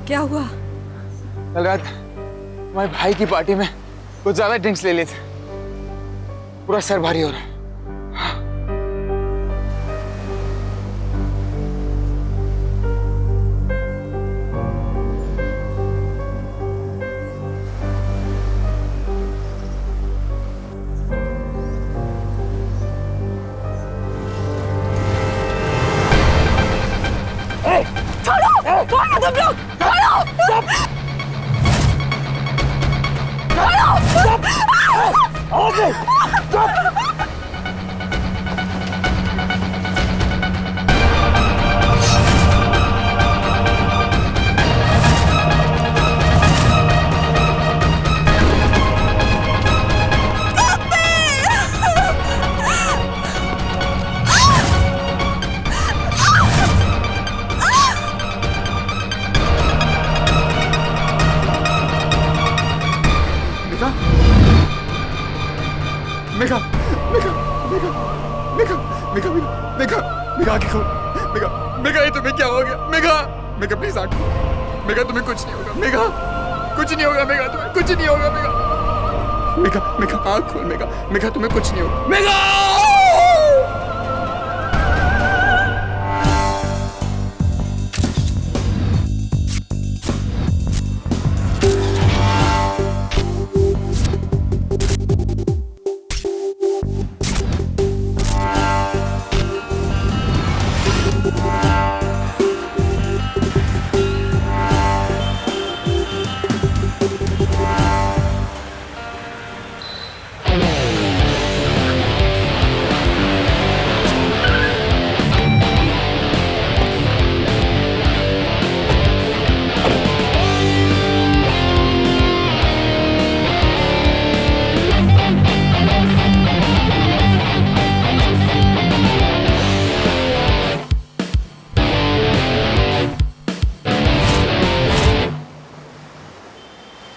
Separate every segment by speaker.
Speaker 1: क्या हुआ?
Speaker 2: कल रात हमारे भाई की पार्टी में कुछ ज्यादा ड्रिंक्स ले लिए थे, पूरा सर भारी हो रहा है। मेघा, मेघा, मेघा, मेघा, मेघा, मेघा, मेघा, आंखें खोल, मेघा, मेघा, ये तुम्हें क्या हो गया? मेघा, मेघा, प्लीज आंख खोल, मेघा, तुम्हें कुछ नहीं होगा, मेघा, कुछ नहीं होगा, मेघा, तुम्हें कुछ नहीं होगा, मेघा, मेघा, मेघा, आंख खोल, मेघा, मेघा, तुम्हें कुछ नहीं होगा, मेघा।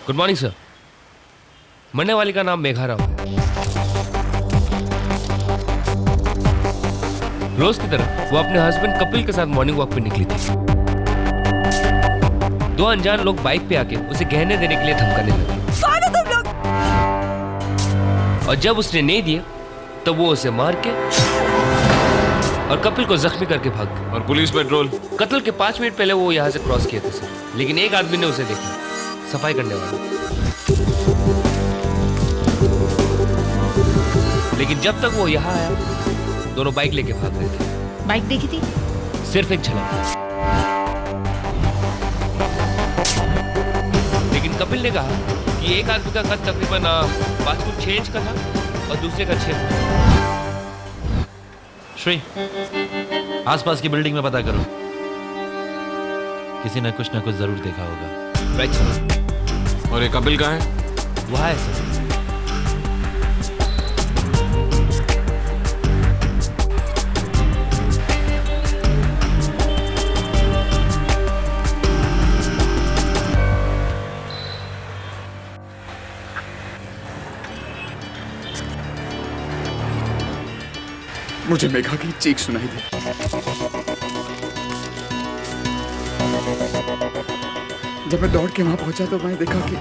Speaker 3: Good morning sir. मरने वाली का नाम मेघा राव है। रोज की तरह वो अपने हस्बैंड कपिल के साथ मॉर्निंग वॉक पे निकली थी। दो अनजान लोग बाइक पे आके उसे गहने देने के लिए धमकाने लगे।
Speaker 1: कौन हो तुम लोग?
Speaker 3: और जब उसने नहीं दिए तो वो उसे मार के और कपिल को जख्मी करके भाग गए।
Speaker 4: और पुलिस पेट्रोल?
Speaker 3: कत्ल के 5 मिनट पहले वो यहाँ से क्रॉस किए थे सर, लेकिन एक आदमी ने उसे देखा, सफाई करने वाला। लेकिन जब तक वो यहाँ आया दोनों बाइक लेके भाग रहे थे।
Speaker 1: बाइक देखी थी?
Speaker 3: सिर्फ एक झलक। लेकिन कपिल ने कहा कि एक आदमी का कद तकरीबन 5 फुट 6 इंच का था और दूसरे का 6 फुट।
Speaker 5: श्री, आसपास की बिल्डिंग में पता करो, किसी ने कुछ ना कुछ जरूर देखा होगा।
Speaker 3: Right sir.
Speaker 4: और ये कपिल कहाँ है?
Speaker 3: वहाँ है सर।
Speaker 2: मुझे मेघा की चीख सुनाई दी। जब मैं दौड़ के वहां पहुंचा तो मैंने देखा कि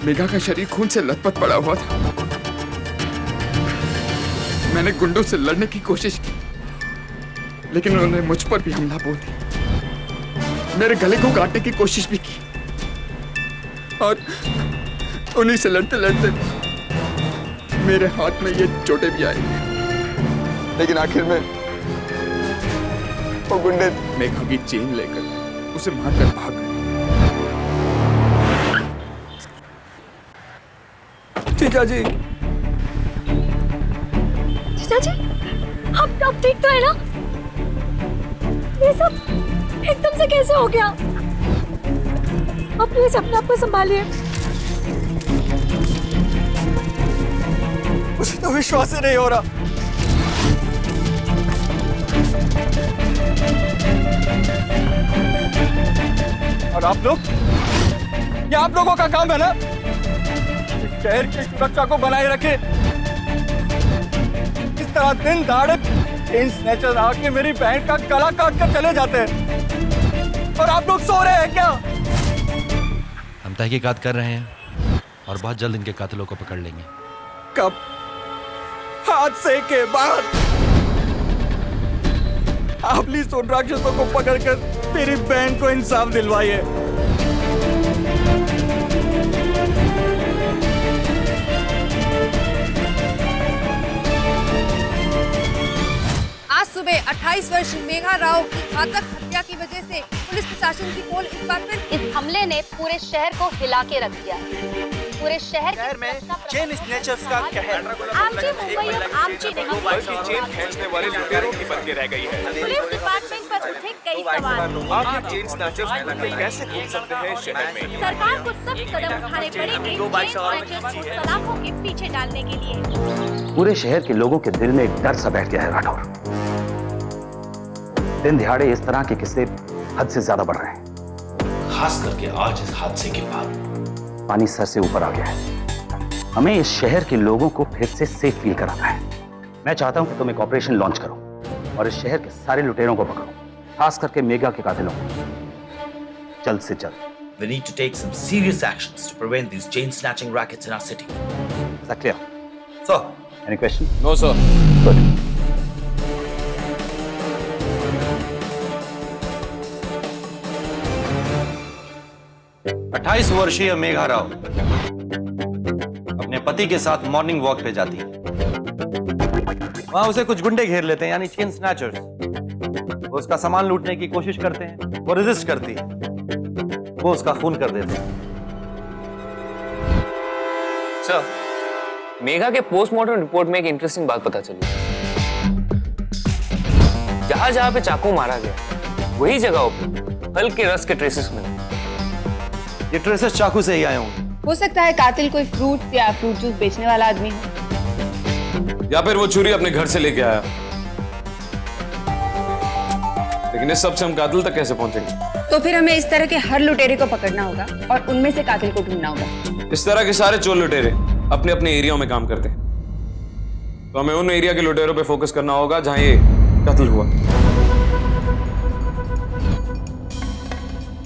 Speaker 2: मेघा का शरीर खून से लथपथ पड़ा हुआ था। मैंने गुंडों से लड़ने की कोशिश की, लेकिन उन्होंने मुझ पर भी हमला बोल दिया। मेरे गले को काटने की कोशिश भी की और उन्हीं से लड़ते लड़ते मेरे हाथ में ये चोटें भी आई। लेकिन आखिर में वो गुंडे मेघा की चेन लेकर उसे मारकर भाग गए।
Speaker 6: जीजा जी,
Speaker 7: जीजा जी, आप ठीक तो है ना? ये सब एकदम से कैसे हो गया? आप प्लीज अपने आप को संभालिए।
Speaker 6: मुझे तो विश्वास ही नहीं हो रहा। और आप लोग, ये आप लोगों का काम है ना, शहर की सुरक्षा को बनाए रखे। इस तरह दिन दहाड़े चेन स्नैचर आके मेरी बहन का गला काट कर चले जाते हैं। और आप लोग सो रहे हैं क्या?
Speaker 5: हम तहकीकात कर रहे हैं और बहुत जल्द इनके कातिलों को पकड़ लेंगे।
Speaker 6: कब? हादसे के बाद। आप प्लीज उन राक्षसों को पकड़कर मेरी बहन को इंसाफ दिलवाइए।
Speaker 1: आज सुबह 28 वर्षीय मेघा राव की घातक हत्या की वजह से पुलिस प्रशासन की पोल इस बार फिर
Speaker 7: इस हमले ने पूरे शहर को हिला के रख दिया। पूरे शहर
Speaker 4: में चेन स्नैचर्स का कहर।
Speaker 7: आमची मुंबई अब आमची नहीं
Speaker 4: बल्कि चेन खींचने वाले लुटेरों की बन के रह गई है।
Speaker 7: पुलिस डिपार्टमेंट पर उठे कई सवाल।
Speaker 4: आखिर चेन स्नैचर्स कैसे घूम सकते हैं शहर में?
Speaker 7: सरकार को सख्त कदम उठाने पड़ेंगे चेन स्नैचर्स को सलाखों के पीछे डालने के लिए।
Speaker 8: पूरे शहर के लोगों के दिल में एक डर सा बैठ गया है राठौर। दिन दिहाड़े इस तरह के किस्से हद से ज्यादा बढ़ रहे हैं।
Speaker 9: खास करके आज इस हादसे के बाद
Speaker 8: पानी सर से ऊपर आ गया है। हमें इस शहर के लोगों को फिर से सेफ फील कराना है। मैं चाहता हूं कि तुम एक ऑपरेशन लॉन्च करो और इस शहर के सारे लुटेरों को पकड़ो, खास करके मेगा के कातिलों को, जल्द से जल्द।
Speaker 9: we need to take some serious actions to prevent these chain snatching rackets in our city.
Speaker 8: Is that clear?
Speaker 9: Sir,
Speaker 8: Any question?
Speaker 6: No sir.
Speaker 8: Good.
Speaker 5: अट्ठाईस वर्षीय मेघा राव अपने पति के साथ मॉर्निंग वॉक पे जाती है। वहां उसे कुछ गुंडे घेर लेते हैं, यानी चेन स्नैचर्स। वो उसका सामान लूटने की कोशिश करते हैं, वो रेजिस्ट करती है, वो उसका खून कर देते हैं।
Speaker 3: सर, मेघा के पोस्टमार्टम रिपोर्ट में एक इंटरेस्टिंग बात पता चली। जहां जहां पे चाकू मारा गया वही जगहों पे हल्के रस के ट्रेसेस मिले।
Speaker 5: ये ट्रेसेस चाकू से ही आए होंगे।
Speaker 1: हो सकता है कातिल कोई फ्रूट या फ्रूट जूस बेचने वाला आदमी हो,
Speaker 10: या फिर वो छुरी अपने घर से लेके आया। लेकिन इस सब से हम कातिल तक कैसे पहुंचेंगे?
Speaker 1: तो फिर हमें इस तरह के हर लुटेरे को पकड़ना होगा और उनमें से कातिल को ढूंढना होगा।
Speaker 10: इस तरह के सारे चोर लुटेरे अपने अपने एरिया में काम करते हैं, तो हमें उन एरिया के लुटेरों पे फोकस करना होगा जहां ये कत्ल हुआ।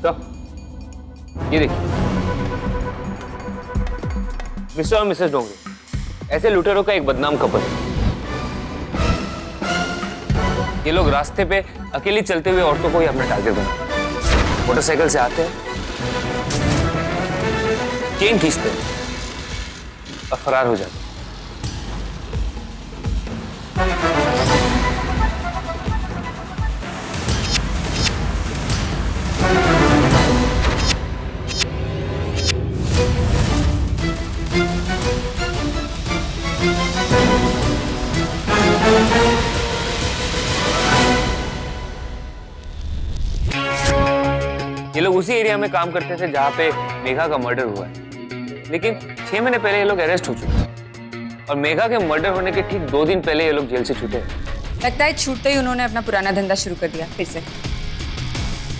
Speaker 3: तो ये देखिए, मिस्टर और मिसेस डोंगरे ऐसे लुटेरों का एक बदनाम कपल है। ये लोग रास्ते पे अकेली चलते हुए औरतों को ही अपना टारगेट बनाते हैं। मोटरसाइकिल से आते हैं, चेन खींचते हैं और फरार हो जाते हैं। ये लोग उसी एरिया में काम करते थे जहां पे मेघा का मर्डर हुआ है, लेकिन 6 महीने पहले ये लोग अरेस्ट हो चुके हैं और मेघा के मर्डर होने के ठीक 2 दिन पहले ये लोग जेल से छूटे हैं।
Speaker 1: लगता है छूटते ही उन्होंने अपना पुराना धंधा शुरू कर दिया फिर से।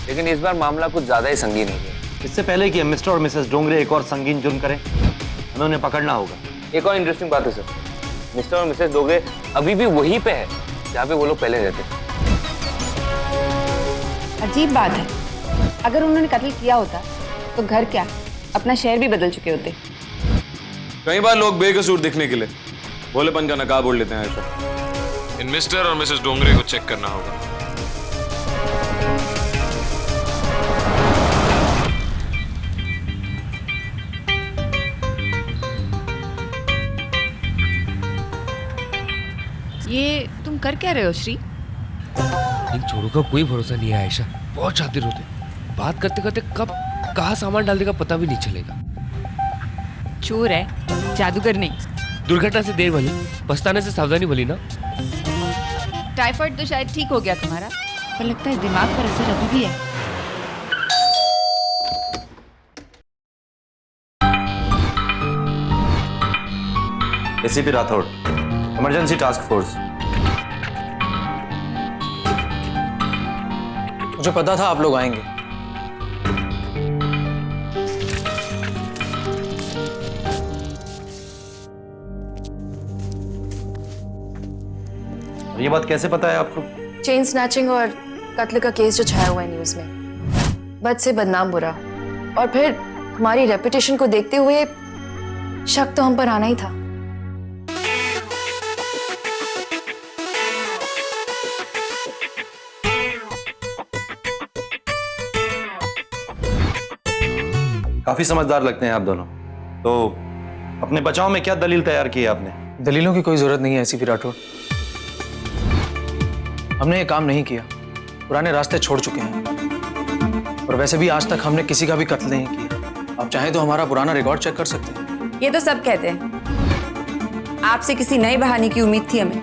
Speaker 3: लेकिन इस बार मामला कुछ ज्यादा ही संगीन हो गया।
Speaker 5: इससे पहले कि मिस्टर और मिसेस डोंगरे एक और संगीन जुर्म करें, हमें उन्हें पकड़ना होगा।
Speaker 3: एक और इंटरेस्टिंग बात है सर, मिस्टर और मिसेस डोंगरे अभी भी वहीं पे है जहाँ पे वो लोग पहले रहते थे।
Speaker 1: अजीब बात है, अगर उन्होंने कत्ल किया होता तो घर क्या अपना शहर भी बदल चुके होते।
Speaker 10: कई बार लोग बेकसूर दिखने के लिए भोलेपन का नकाब ओढ़ लेते हैं। आयशा, इन मिस्टर और मिसेस डोंगरे को चेक करना होगा।
Speaker 1: ये तुम कर क्या रहे हो श्री?
Speaker 3: इन चोरों का कोई भरोसा नहीं है आयशा, बहुत शातिर होते। बात करते करते कब कहाँ सामान डाल देगा पता भी नहीं चलेगा।
Speaker 1: चोर है, जादूगर नहीं।
Speaker 3: दुर्घटना से देर भली, पछताने से सावधानी भली ना।
Speaker 1: टाइफाइड तो शायद ठीक हो गया तुम्हारा, पर लगता है दिमाग पर असर अभी भी है।
Speaker 5: ACP Rathore, emergency task force.
Speaker 6: मुझे पता था आप लोग आएंगे।
Speaker 5: ये बात कैसे पता है आपको?
Speaker 11: चेन स्नैचिंग और कत्ल का केस जो छाया हुआ है न्यूज में, बद से बदनाम बुरा, और फिर हमारी रेपुटेशन को देखते हुए शक तो हम पर आना ही था।
Speaker 5: काफी समझदार लगते हैं आप दोनों। तो अपने बचाव में क्या दलील तैयार की है आपने?
Speaker 6: दलीलों की कोई जरूरत नहीं है एसीपी राठौड़। हमने ये काम नहीं किया, पुराने रास्ते छोड़ चुके हैं। और वैसे भी आज तक हमने किसी का भी कत्ल नहीं किया। आप चाहें तो हमारा पुराना रिकॉर्ड चेक कर सकते हैं।
Speaker 1: ये तो सब कहते हैं, आपसे किसी नए बहाने की उम्मीद थी हमें।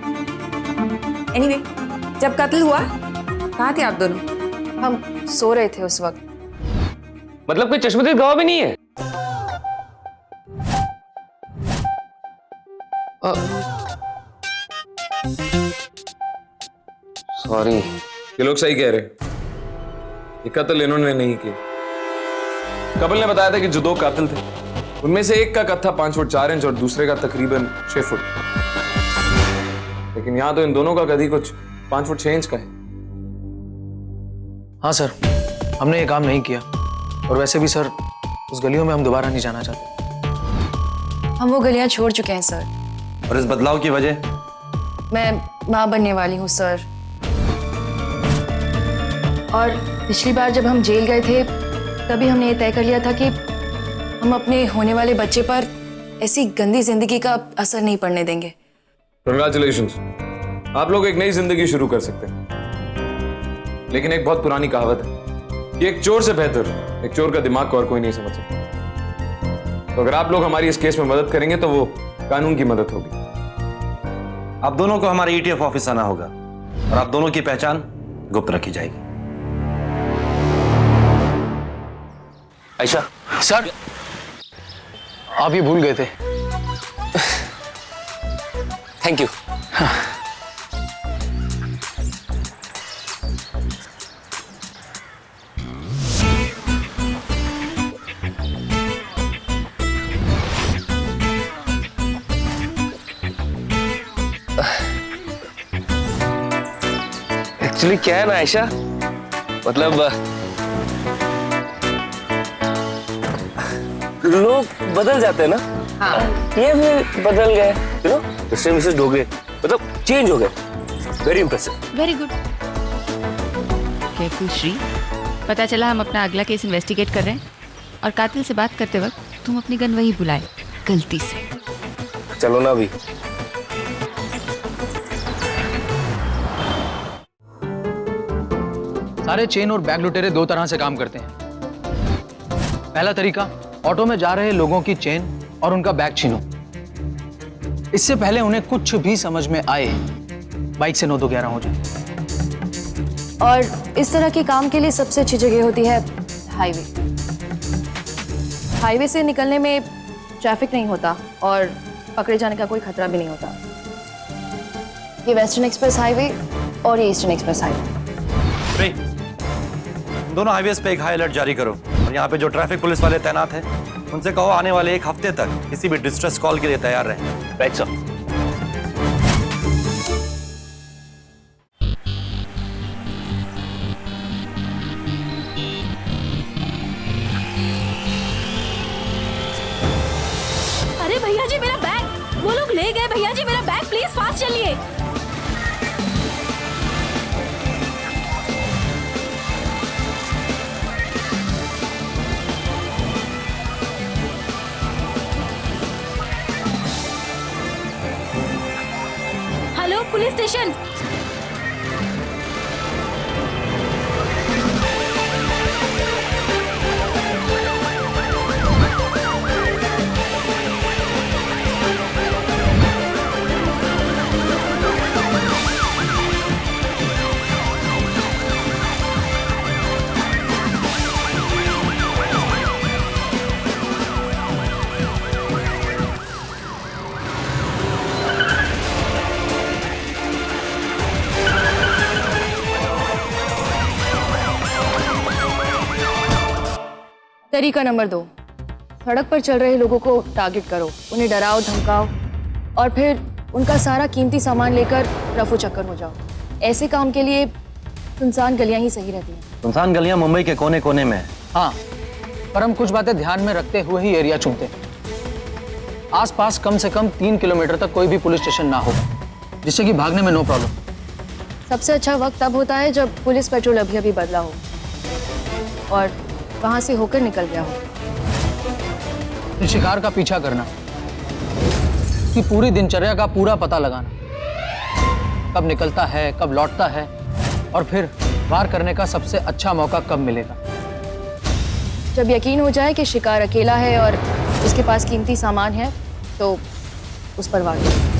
Speaker 1: एनीवे, जब कत्ल हुआ कहाँ थे आप दोनों?
Speaker 11: हम सो रहे थे उस वक्त।
Speaker 3: मतलब कोई चश्मदीद गवाह भी नहीं है? सॉरी।
Speaker 10: ये लोग सही कह रहे, ये कत्ल इन्होंने नहीं किया। कपिल ने बताया था कि जो 2 कातिल थे उनमें से एक का कद था 5 फुट 4 इंच और दूसरे का तकरीबन 6 फुट। लेकिन यहां तो इन दोनों का कद ही कुछ 5 फुट 6 इंच का है।
Speaker 6: हाँ सर, हमने ये काम नहीं किया। और वैसे भी सर, उस गलियों में हम दोबारा नहीं जाना चाहते।
Speaker 11: हम वो गलियां छोड़ चुके हैं सर।
Speaker 5: और इस बदलाव की वजह?
Speaker 11: मैं माँ बनने वाली हूँ सर। और पिछली बार जब हम जेल गए थे तभी हमने ये तय कर लिया था कि हम अपने होने वाले बच्चे पर ऐसी गंदी जिंदगी का असर नहीं पड़ने देंगे।
Speaker 10: कंग्रेचुलेशंस, आप लोग एक नई जिंदगी शुरू कर सकते हैं। लेकिन एक बहुत पुरानी कहावत है कि एक चोर से बेहतर एक चोर का दिमाग को और कोई नहीं समझ सकता। तो अगर आप लोग हमारी इस केस में मदद करेंगे तो वो कानून की मदद होगी।
Speaker 5: आप दोनों को हमारे ईटीएफ ऑफिस आना होगा और आप दोनों की पहचान गुप्त रखी जाएगी।
Speaker 3: आयशा।
Speaker 6: सर, आप ये भूल गए थे।
Speaker 3: Thank you. एक्चुअली क्या है ना आयशा, मतलब लोग बदल जाते हैं ना। हाँ। ये भी बदल गए, यू नो, मिस्टर मिसेस डोगरे मतलब चेंज हो गए। Very impressive.
Speaker 1: Very good. Careful Shri, पता चला हम अपना अगला केस इन्वेस्टिगेट कर रहे हैं और कातिल से बात करते वक्त तुम अपनी गन वहीं बुलाए गलती से।
Speaker 3: चलो ना अभी।
Speaker 6: सारे चेन और बैग लुटेरे 2 तरह से काम करते हैं। पहला तरीका, ऑटो में जा रहे लोगों की चेन और उनका बैग छीनो। इससे पहले उन्हें कुछ भी समझ में आए, बाइक से 9-2-11 हो जाए।
Speaker 11: और इस तरह के काम के लिए सबसे अच्छी जगह होती है हाईवे। हाईवे से निकलने में ट्रैफिक नहीं होता और पकड़े जाने का कोई खतरा भी नहीं होता। ये वेस्टर्न एक्सप्रेस हाईवे और ये ईस्टर्न एक्सप्रेस हाईवे।
Speaker 5: दोनों हाईवेज पे एक हाई अलर्ट जारी करो और यहाँ पे जो ट्रैफिक पुलिस वाले तैनात हैं उनसे कहो आने वाले 1 हफ्ते तक किसी भी डिस्ट्रेस कॉल के लिए तैयार रहें।
Speaker 3: Right sir.
Speaker 7: अरे भैया जी मेरा बैग, वो लोग ले गए। भैया जी मेरा बैग, प्लीज फास्ट चलिए। Hello police station.
Speaker 11: तरीका नंबर 2, सड़क पर चल रहे लोगों को टारगेट करो, उन्हें डराओ धमकाओ और फिर उनका सारा कीमती सामान लेकर रफू चक्कर हो जाओ। ऐसे काम के लिए सुनसान गलियां ही सही रहती हैं।
Speaker 5: सुनसान गलियां मुंबई के कोने कोने में है।
Speaker 6: हाँ, पर हम कुछ बातें ध्यान में रखते हुए ही एरिया चुनते हैं। आसपास कम से कम 3 किलोमीटर तक कोई भी पुलिस स्टेशन ना हो, जिससे कि भागने में नो प्रॉब्लम।
Speaker 11: सबसे अच्छा वक्त तब होता है जब पुलिस पेट्रोल अभी अभी बदला हो और वहां से होकर निकल गया हो।
Speaker 6: फिर शिकार का पीछा करना, कि पूरी दिनचर्या का पूरा पता लगाना, कब निकलता है, कब लौटता है, और फिर वार करने का सबसे अच्छा मौका कब मिलेगा।
Speaker 11: जब यकीन हो जाए कि शिकार अकेला है और उसके पास कीमती सामान है, तो उस पर वार करें।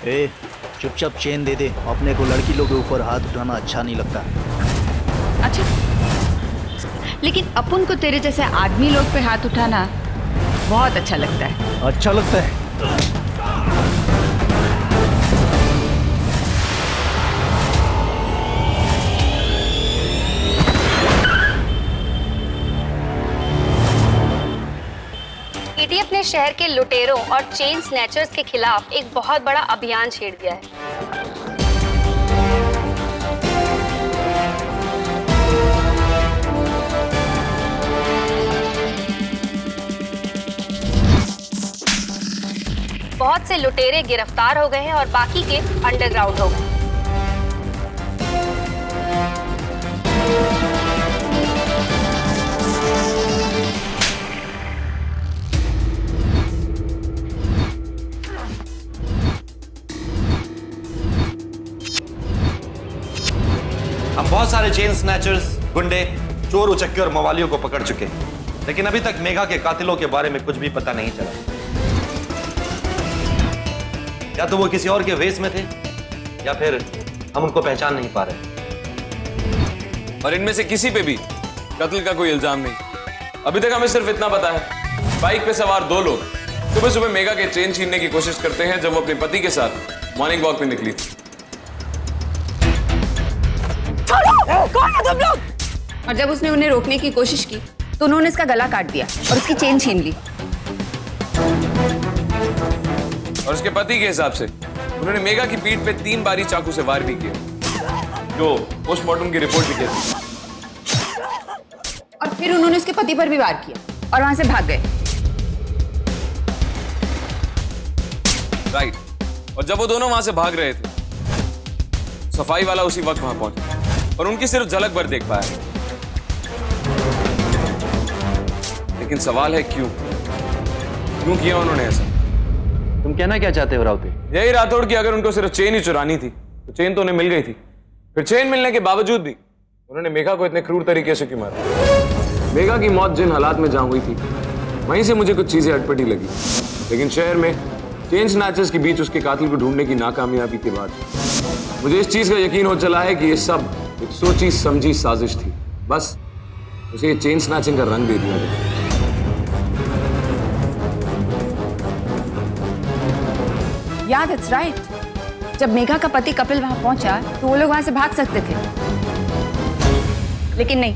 Speaker 12: ए, चुपचाप चेन दे दे। अपने को लड़की लोग के ऊपर हाथ उठाना अच्छा नहीं लगता।
Speaker 1: अच्छा, लेकिन अपन को तेरे जैसे आदमी लोग पे हाथ उठाना बहुत अच्छा लगता है।
Speaker 12: अच्छा लगता है?
Speaker 7: एटीएफ ने शहर के लुटेरों और चेन स्नैचर्स के खिलाफ एक बहुत बड़ा अभियान छेड़ दिया है। बहुत से लुटेरे गिरफ्तार हो गए हैं और बाकी के अंडरग्राउंड हो गए।
Speaker 5: हम बहुत सारे चेन स्नैचर्स, गुंडे, चोर उचक्के और मवालियों को पकड़ चुके हैं, लेकिन अभी तक मेघा के कातिलों के बारे में कुछ भी पता नहीं चला। या तो वो किसी और के वेश में थे, या फिर हम उनको पहचान नहीं पा रहे।
Speaker 10: और इनमें से किसी पे भी कत्ल का कोई इल्जाम नहीं। अभी तक हमें सिर्फ इतना पता है, बाइक पे सवार 2 लोग सुबह सुबह मेघा के चेन छीनने की कोशिश करते हैं जब वो अपने पति के साथ मॉर्निंग वॉक पे निकली थी।
Speaker 1: कौन है तुम लोग? और जब उसने उन्हें रोकने की कोशिश की तो उन्होंने इसका गला काट दिया और उसकी चेन छीन ली।
Speaker 10: और उसके पति के हिसाब से उन्होंने मेघा की पीठ पे 3 बारी चाकू से वार भी किया, जो पोस्टमार्टम की रिपोर्ट भी कहती है।
Speaker 1: और फिर उन्होंने उसके पति पर भी वार किया और वहां से भाग गए।
Speaker 10: राइट। और जब वो दोनों वहां से भाग रहे थे, सफाई वाला उसी वक्त वहां पहुंचा और उनकी सिर्फ झलक भर देख पाया। लेकिन सवाल है क्यों किया उन्होंने ऐसा?
Speaker 5: तुम कहना क्या चाहते हो राउते?
Speaker 10: यही राठौड़ की अगर उनको सिर्फ चेन ही चुरानी थी तो चेन तो उन्हें मिल गई थी, फिर चेन मिलने के बावजूद भी उन्होंने मेघा को इतने क्रूर तरीके से क्यों मारा? मेघा की मौत जिन हालात में जहां हुई थी, वहीं से मुझे कुछ चीजें अटपटी लगी। लेकिन शहर में चेन स्नैचर्स के बीच उसके कातिल को ढूंढने की नाकामयाबी के बाद मुझे इस चीज का यकीन हो चला है कि ये सब एक सोची समझी साजिश थी। बस उसे ये चेन स्नैचिंग का रंग दे दिया गया।
Speaker 1: याद इट्स राइट। जब मेघा का पति कपिल वहां पहुंचा तो वो लोग वहां से भाग सकते थे, लेकिन नहीं,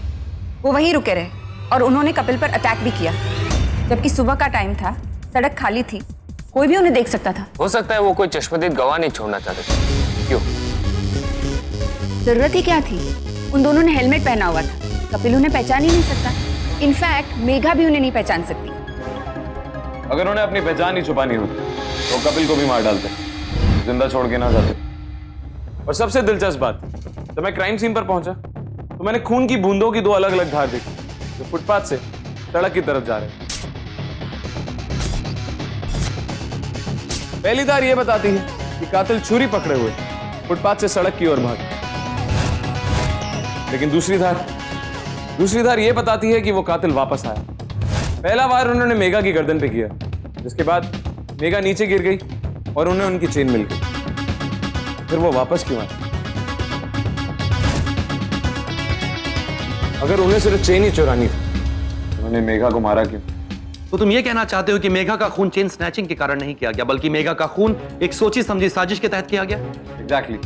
Speaker 1: वो वहीं रुके रहे और उन्होंने कपिल पर अटैक भी किया। जबकि सुबह का टाइम था, सड़क खाली थी, कोई भी उन्हें देख सकता था।
Speaker 3: हो सकता है वो कोई चश्मदीद गवाह नहीं छोड़ना चाहते थे। क्यों?
Speaker 1: जरूरत ही क्या थी? उन दोनों ने हेलमेट पहना हुआ था, कपिल उन्हें पहचान ही नहीं सकता। इनफैक्ट मेघा भी उन्हें नहीं पहचान सकती।
Speaker 10: अगर उन्हें अपनी पहचान ही छुपानी होती तो कपिल को भी मार डालते, जिंदा छोड़ के ना जाते। और सबसे दिलचस्प बात, जब मैं क्राइम सीन पर पहुंचा तो मैंने खून की बूंदों की 2 अलग अलग धार देखी जो फुटपाथ से सड़क की तरफ जा रहे हैं। पहली धार यह बताती है कि कातिल छुरी पकड़े हुए फुटपाथ से सड़क की ओर भागा, लेकिन दूसरी धार यह बताती है कि वो कातिल वापस आया। पहला वार उन्होंने मेघा की गर्दन पे किया, जिसके बाद मेघा नीचे गिर गई और उन्हें उनकी चेन मिल गई। फिर वो वापस क्यों आए? अगर उन्हें सिर्फ चेन ही चुरानी थी, उन्होंने मेघा को मारा क्यों?
Speaker 5: तो तुम ये कहना चाहते हो कि मेघा का खून चेन स्नैचिंग के कारण नहीं किया गया, बल्कि मेघा का खून एक सोची समझी साजिश के तहत किया गया?
Speaker 10: एग्जैक्टली।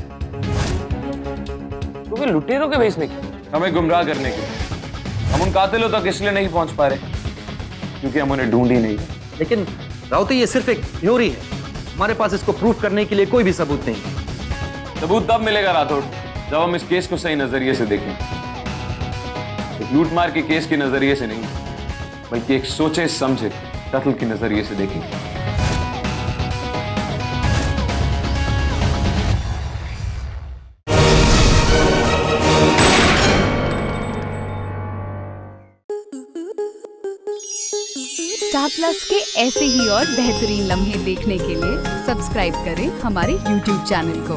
Speaker 3: तो वे लुटेरों के बेस में क्यों?
Speaker 10: हमें गुमराह करने के लिए। हम उन कातिलों तक इसलिए नहीं पहुंच पा रहे क्योंकि हम उन्हें ढूंढ ही नहीं।
Speaker 5: लेकिन राउती, ये सिर्फ एक थ्योरी है, हमारे पास इसको प्रूफ करने के लिए कोई भी सबूत नहीं।
Speaker 10: सबूत तब मिलेगा राठौड़ जब हम इस केस को सही नजरिए से देखें। एक लूटमार के केस के नजरिए से नहीं, बल्कि एक सोचे समझे कत्ल के नजरिए से देखें।
Speaker 13: स्टार प्लस के ऐसे ही और बेहतरीन लम्हे देखने के लिए सब्सक्राइब करें हमारे YouTube चैनल को।